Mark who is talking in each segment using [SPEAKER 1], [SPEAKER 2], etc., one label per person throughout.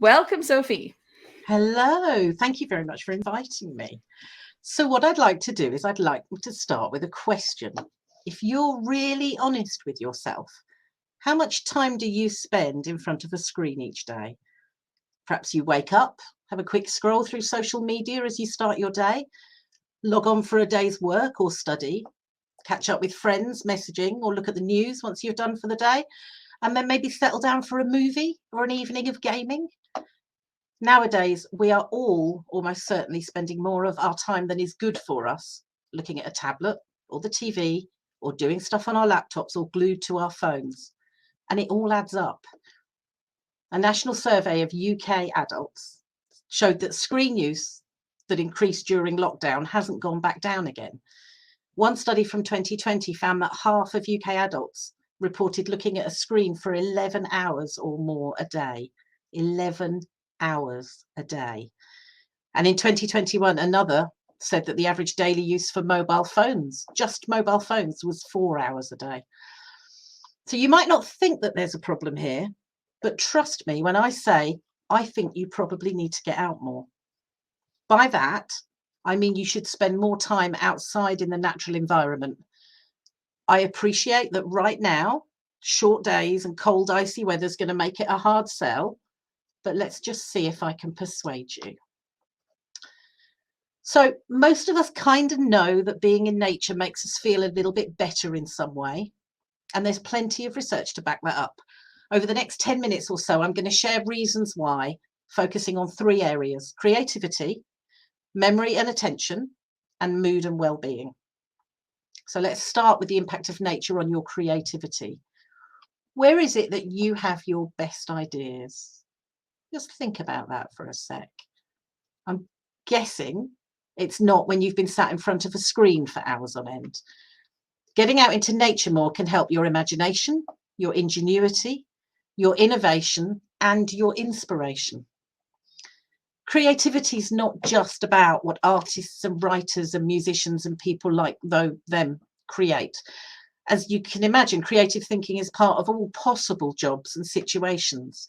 [SPEAKER 1] Welcome, Sophie.
[SPEAKER 2] Hello, thank you very much for inviting me. So, what I'd like to do is I'd like to start with a question. If you're really honest with yourself, how much time do you spend in front of a screen each day? Perhaps you wake up, have a quick scroll through social media as you start your day, log on for a day's work or study, catch up with friends, messaging, or look at the news once you're done for the day, and then maybe settle down for a movie or an evening of gaming. Nowadays, we are all almost certainly spending more of our time than is good for us looking at a tablet or the TV or doing stuff on our laptops or glued to our phones. And it all adds up. A national survey of UK adults showed that screen use that increased during lockdown hasn't gone back down again. One study from 2020 found that half of UK adults reported looking at a screen for 11 hours or more a day. 11 hours a day. And in 2021, another said that the average daily use for mobile phones, just mobile phones, was 4 hours a day. So you might not think that there's a problem here, but trust me when I say I think you probably need to get out more. By that, I mean you should spend more time outside in the natural environment. I appreciate that right now, short days and cold, icy weather is going to make it a hard sell, but let's just see if I can persuade you. So, most of us kind of know that being in nature makes us feel a little bit better in some way, and there's plenty of research to back that up. Over the next 10 minutes or so, I'm going to share reasons why, focusing on three areas: creativity, memory and attention, and mood and well-being. So, let's start with the impact of nature on your creativity. Where is it that you have your best ideas? Just think about that for a sec. I'm guessing it's not when you've been sat in front of a screen for hours on end. Getting out into nature more can help your imagination, your ingenuity, your innovation, and your inspiration. Creativity is not just about what artists and writers and musicians and people like them create. As you can imagine, creative thinking is part of all possible jobs and situations.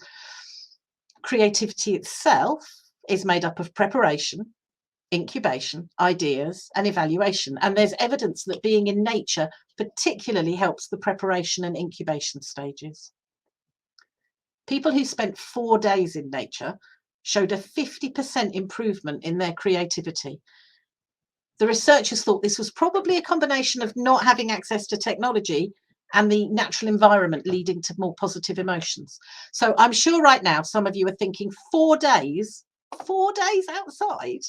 [SPEAKER 2] Creativity itself is made up of preparation, incubation, ideas, and evaluation. And there's evidence that being in nature particularly helps the preparation and incubation stages. People who spent 4 days in nature showed a 50% improvement in their creativity. The researchers thought this was probably a combination of not having access to technology and the natural environment leading to more positive emotions. So I'm sure right now some of you are thinking 4 days outside.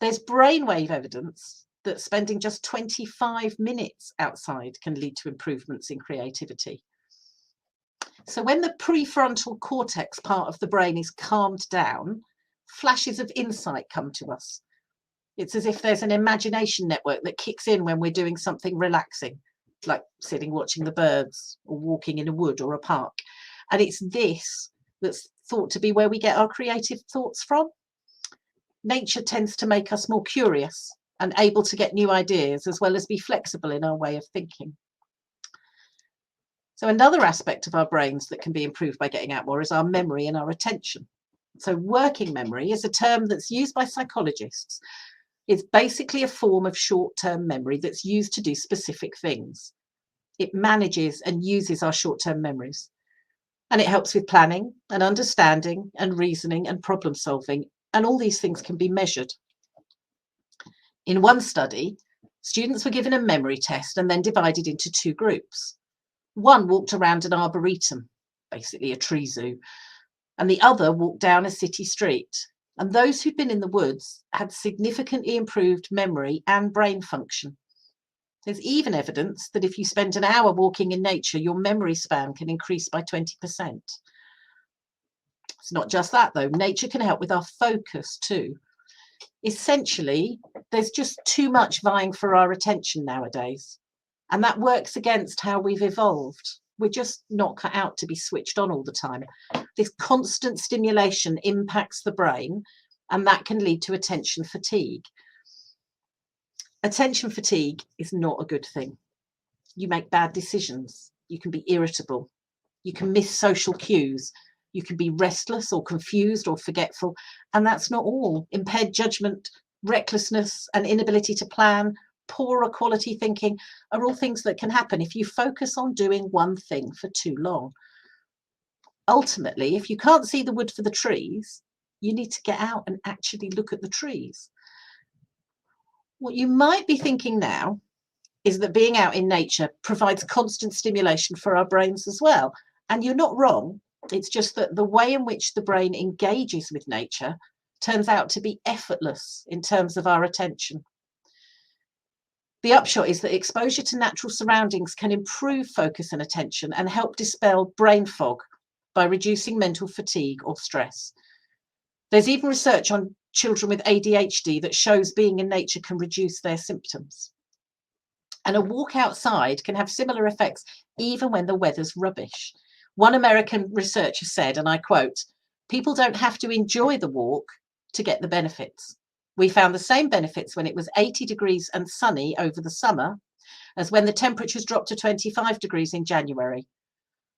[SPEAKER 2] There's brainwave evidence that spending just 25 minutes outside can lead to improvements in creativity. So when the prefrontal cortex part of the brain is calmed down, flashes of insight come to us. It's as if there's an imagination network that kicks in when we're doing something relaxing, like sitting watching the birds or walking in a wood or a park. And it's this that's thought to be where we get our creative thoughts from. Nature tends to make us more curious and able to get new ideas, as well as be flexible in our way of thinking. So another aspect of our brains that can be improved by getting out more is our memory and our attention. So working memory is a term that's used by psychologists. It's basically a form of short-term memory that's used to do specific things. It manages and uses our short-term memories. And it helps with planning and understanding and reasoning and problem solving. And all these things can be measured. In one study, students were given a memory test and then divided into two groups. One walked around an arboretum, basically a tree zoo, and the other walked down a city street. And those who'd been in the woods had significantly improved memory and brain function. There's even evidence that if you spend an hour walking in nature, your memory span can increase by 20%. It's not just that, though. Nature can help with our focus too. Essentially, there's just too much vying for our attention nowadays. And that works against how we've evolved. We're just not cut out to be switched on all the time. This constant stimulation impacts the brain, and that can lead to attention fatigue. Attention fatigue is not a good thing. You make bad decisions. You can be irritable. You can miss social cues. You can be restless or confused or forgetful. And that's not all. Impaired judgment, recklessness, and inability to plan, poorer quality thinking are all things that can happen if you focus on doing one thing for too long. Ultimately, if you can't see the wood for the trees, you need to get out and actually look at the trees. What you might be thinking now is that being out in nature provides constant stimulation for our brains as well. And you're not wrong. It's just that the way in which the brain engages with nature turns out to be effortless in terms of our attention. The upshot is that exposure to natural surroundings can improve focus and attention and help dispel brain fog by reducing mental fatigue or stress. There's even research on children with ADHD that shows being in nature can reduce their symptoms. And a walk outside can have similar effects even when the weather's rubbish. One American researcher said, and I quote, "People don't have to enjoy the walk to get the benefits. We found the same benefits when it was 80 degrees and sunny over the summer as when the temperatures dropped to 25 degrees in January.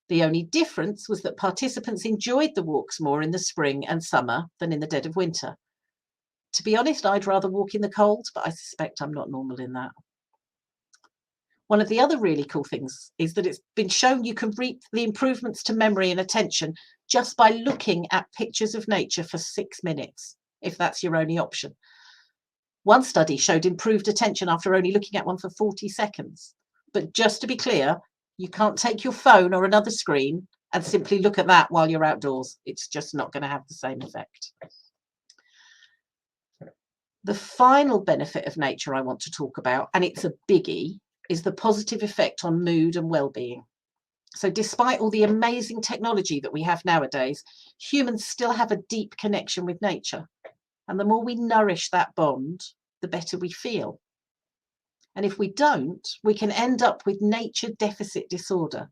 [SPEAKER 2] The only difference was that participants enjoyed the walks more in the spring and summer than in the dead of winter. To be honest, I'd rather walk in the cold, but I suspect I'm not normal in that." One of the other really cool things is that it's been shown you can reap the improvements to memory and attention just by looking at pictures of nature for 6 minutes, if that's your only option. One study showed improved attention after only looking at one for 40 seconds. But just to be clear, you can't take your phone or another screen and simply look at that while you're outdoors. It's just not going to have the same effect. The final benefit of nature I want to talk about, and it's a biggie, is the positive effect on mood and well-being. So despite all the amazing technology that we have nowadays, humans still have a deep connection with nature. And the more we nourish that bond, the better we feel. And if we don't, we can end up with nature deficit disorder,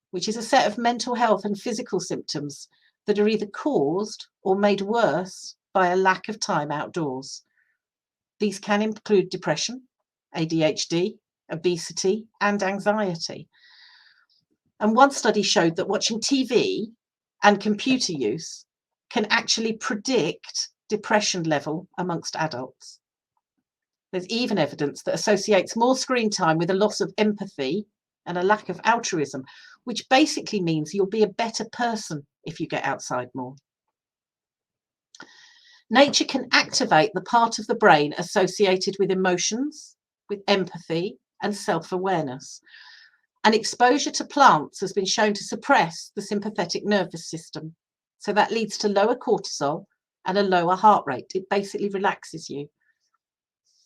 [SPEAKER 2] which is a set of mental health and physical symptoms that are either caused or made worse by a lack of time outdoors. These can include depression, ADHD, obesity, and anxiety. And one study showed that watching TV and computer use can actually predict depression level amongst adults. There's even evidence that associates more screen time with a loss of empathy and a lack of altruism, which basically means you'll be a better person if you get outside more. Nature can activate the part of the brain associated with emotions, with empathy, and self-awareness. And exposure to plants has been shown to suppress the sympathetic nervous system. So that leads to lower cortisol and a lower heart rate. It basically relaxes you.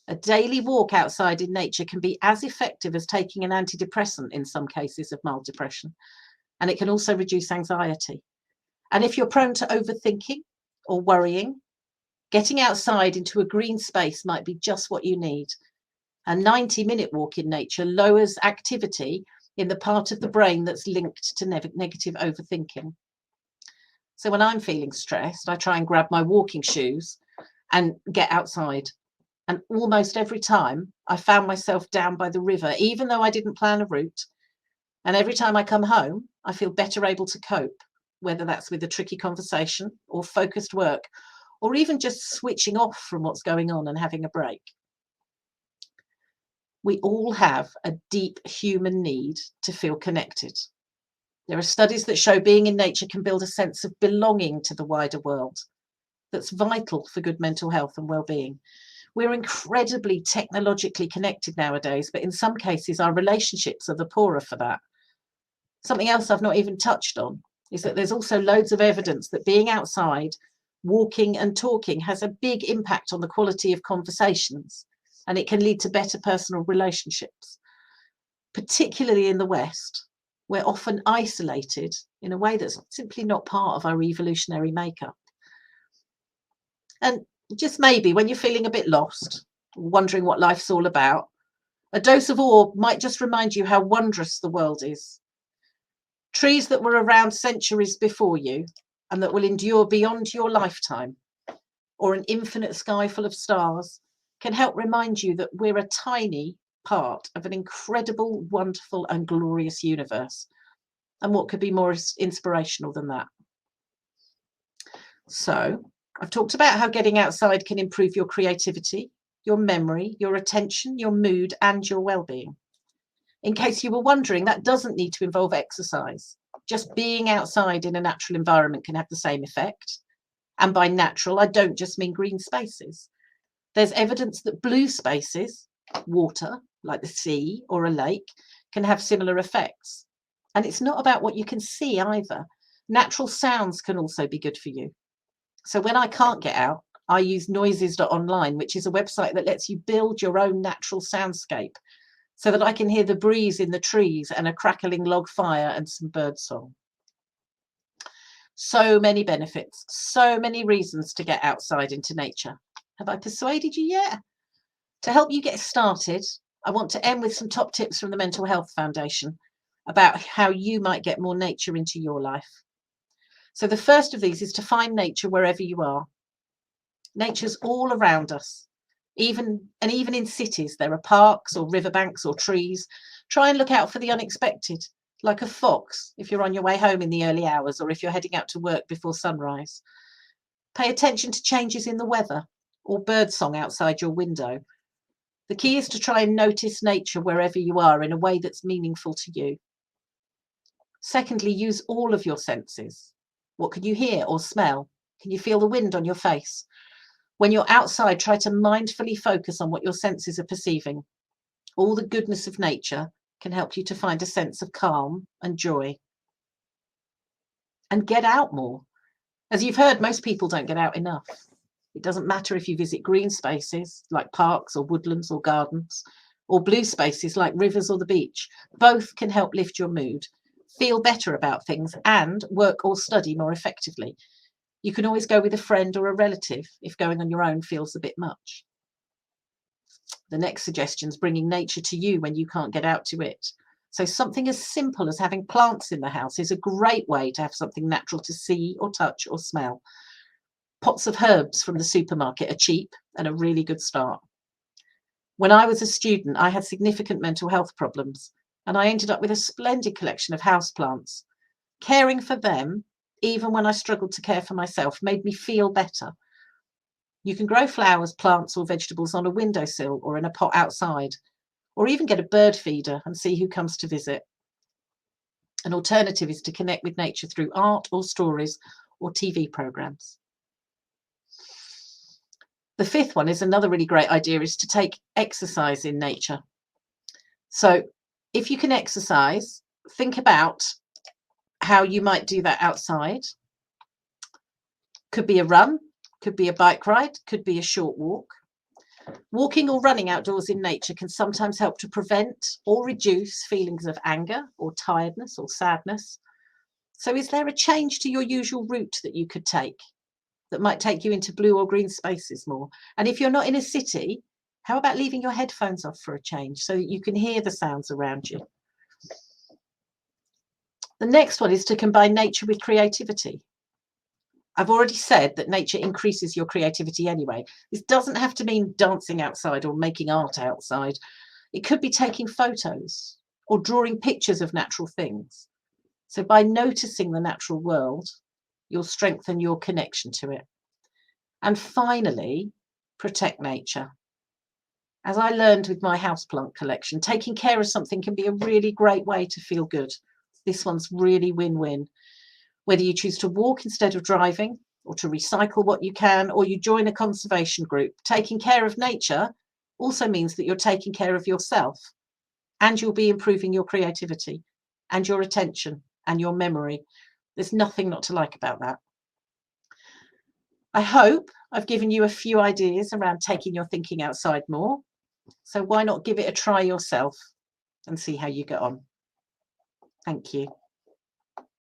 [SPEAKER 2] A daily walk outside in nature can be as effective as taking an antidepressant in some cases of mild depression. And it can also reduce anxiety. And if you're prone to overthinking or worrying, getting outside into a green space might be just what you need. A 90-minute walk in nature lowers activity in the part of the brain that's linked to negative overthinking. So when I'm feeling stressed, I try and grab my walking shoes and get outside. And almost every time I found myself down by the river, even though I didn't plan a route. And every time I come home, I feel better able to cope, whether that's with a tricky conversation or focused work, or even just switching off from what's going on and having a break. We all have a deep human need to feel connected. There are studies that show being in nature can build a sense of belonging to the wider world that's vital for good mental health and well-being. We're incredibly technologically connected nowadays, but in some cases our relationships are the poorer for that. Something else I've not even touched on is that there's also loads of evidence that being outside, walking and talking has a big impact on the quality of conversations, and it can lead to better personal relationships. Particularly in the West, we're often isolated in a way that's simply not part of our evolutionary makeup. And just maybe when you're feeling a bit lost, wondering what life's all about, a dose of awe might just remind you how wondrous the world is. Trees that were around centuries before you and that will endure beyond your lifetime, or an infinite sky full of stars, can help remind you that we're a tiny part of an incredible, wonderful, and glorious universe. And what could be more inspirational than that? So I've talked about how getting outside can improve your creativity, your memory, your attention, your mood, and your well-being. In case you were wondering, that doesn't need to involve exercise. Just being outside in a natural environment can have the same effect. And by natural, I don't just mean green spaces. There's evidence that blue spaces, water, like the sea or a lake, can have similar effects. And it's not about what you can see either. Natural sounds can also be good for you. So when I can't get out, I use noises.online, which is a website that lets you build your own natural soundscape so that I can hear the breeze in the trees and a crackling log fire and some bird song. So many benefits, so many reasons to get outside into nature. Have I persuaded you yet? To help you get started, I want to end with some top tips from the Mental Health Foundation about how you might get more nature into your life. So the first of these is to find nature wherever you are. Nature's all around us. Even in cities, there are parks or riverbanks or trees. Try and look out for the unexpected, like a fox if you're on your way home in the early hours or if you're heading out to work before sunrise. Pay attention to changes in the weather or birdsong outside your window. The key is to try and notice nature wherever you are in a way that's meaningful to you. Secondly, use all of your senses. What can you hear or smell? Can you feel the wind on your face? When you're outside, try to mindfully focus on what your senses are perceiving. All the goodness of nature can help you to find a sense of calm and joy. And get out more. As you've heard, most people don't get out enough. It doesn't matter if you visit green spaces like parks or woodlands or gardens, or blue spaces like rivers or the beach. Both can help lift your mood, feel better about things, and work or study more effectively. You can always go with a friend or a relative if going on your own feels a bit much. The next suggestion is bringing nature to you when you can't get out to it. So something as simple as having plants in the house is a great way to have something natural to see or touch or smell. Pots of herbs from the supermarket are cheap and a really good start. When I was a student, I had significant mental health problems, and I ended up with a splendid collection of houseplants. Caring for them, even when I struggled to care for myself, made me feel better. You can grow flowers, plants, or vegetables on a windowsill or in a pot outside, or even get a bird feeder and see who comes to visit. An alternative is to connect with nature through art or stories or TV programs. The fifth one is another really great idea, is to take exercise in nature. So if you can exercise, think about how you might do that outside. Could be a run, could be a bike ride, could be a short walk. Walking or running outdoors in nature can sometimes help to prevent or reduce feelings of anger or tiredness or sadness. So is there a change to your usual route that you could take that might take you into blue or green spaces more? And if you're not in a city, how about leaving your headphones off for a change so that you can hear the sounds around you? The next one is to combine nature with creativity. I've already said that nature increases your creativity anyway. This doesn't have to mean dancing outside or making art outside. It could be taking photos or drawing pictures of natural things. So by noticing the natural world, you'll strengthen your connection to it. And finally, protect nature. As I learned with my houseplant collection, taking care of something can be a really great way to feel good. This one's really win-win. Whether you choose to walk instead of driving, or to recycle what you can, or you join a conservation group, taking care of nature also means that you're taking care of yourself, and you'll be improving your creativity and your attention and your memory. There's nothing not to like about that. I hope I've given you a few ideas around taking your thinking outside more. So why not give it a try yourself and see how you get on? Thank you.